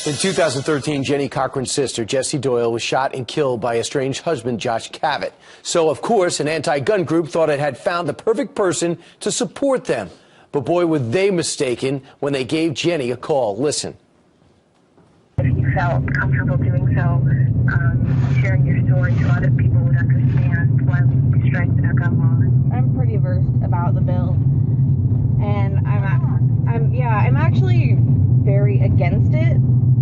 In 2013, Jenny Cochran's sister, Jessie Doyle, was shot and killed by estranged husband, Josh Cavett. So, of course, an anti-gun group thought it had found the perfect person to support them. But boy, were they mistaken when they gave Jenny a call. Listen. If you felt comfortable doing so, sharing your story so other people would understand why we strengthen our gun laws. I'm pretty versed about the bill, and I'm actually very against it.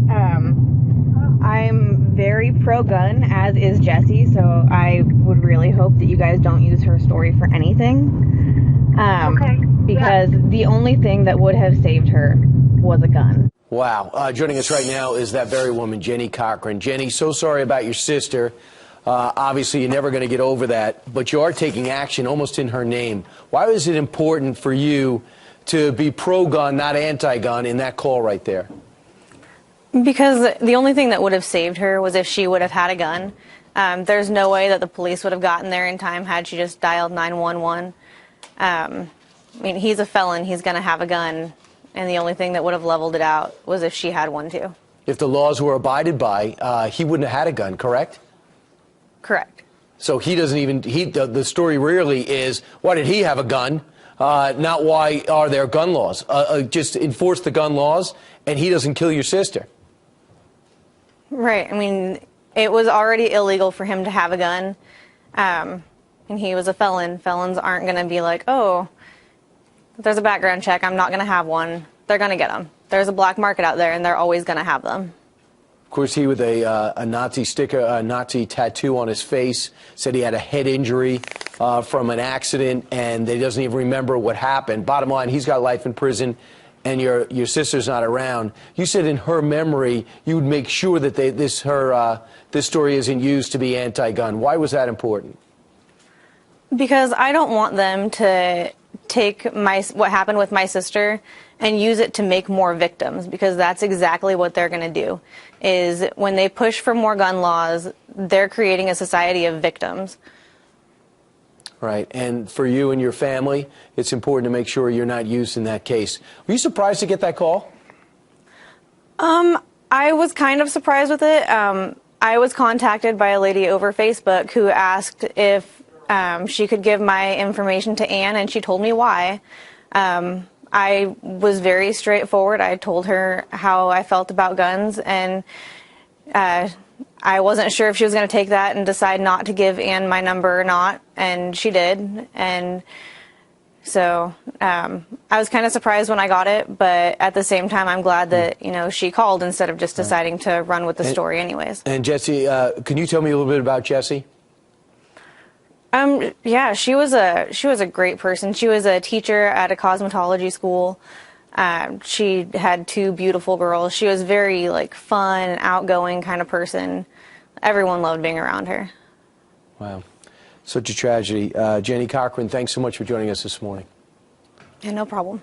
I'm very pro-gun, as is Jessie, so I would really hope that you guys don't use her story for anything. Okay. Because the only thing that would have saved her was a gun. Wow. Joining us right now is that very woman, Jenny Cochran. Jenny, so sorry about your sister. Obviously, you're never going to get over that, but you are taking action almost in her name. Why was it important for you to be pro-gun, not anti-gun, in that call right there? Because the only thing that would have saved her was if she would have had a gun. There's no way that the police would have gotten there in time had she just dialed 911. I mean, he's a felon. He's going to have a gun. And the only thing that would have leveled it out was if she had one, too. If the laws were abided by, he wouldn't have had a gun, correct? Correct. So he doesn't even, the story really is, why did he have a gun? Not why are there gun laws. Just enforce the gun laws, and he doesn't kill your sister. Right. I mean, it was already illegal for him to have a gun. And he was a felon. Felons aren't going to be like, oh, there's a background check, I'm not going to have one. They're going to get them. There's a black market out there, and they're always going to have them. Of course, he with a Nazi sticker, a Nazi tattoo on his face, said he had a head injury from an accident, and he doesn't even remember what happened. Bottom line, he's got life in prison, and your sister's not around. You said in her memory, you would make sure that this story isn't used to be anti-gun. Why was that important? Because I don't want them to take what happened with my sister and use it to make more victims, because that's exactly what they're going to do. Is when they push for more gun laws, they're creating a society of victims. Right, and for you and your family, it's important to make sure you're not used in that case. Were you surprised to get that call? I was kind of surprised with it. I was contacted by a lady over Facebook who asked if she could give my information to Ann, and she told me why. I was very straightforward. I told her how I felt about guns, and I wasn't sure if she was going to take that and decide not to give Ann my number or not, and she did. And so I was kind of surprised when I got it, but at the same time, I'm glad that she called instead of just deciding to run with the story anyways. And Jessie, can you tell me a little bit about Jessie? Yeah, she was a great person. She was a teacher at a cosmetology school. She had two beautiful girls. She was very fun and outgoing kind of person. Everyone loved being around her. Wow. Such a tragedy. Jenny Cochran, thanks so much for joining us this morning. Yeah, no problem.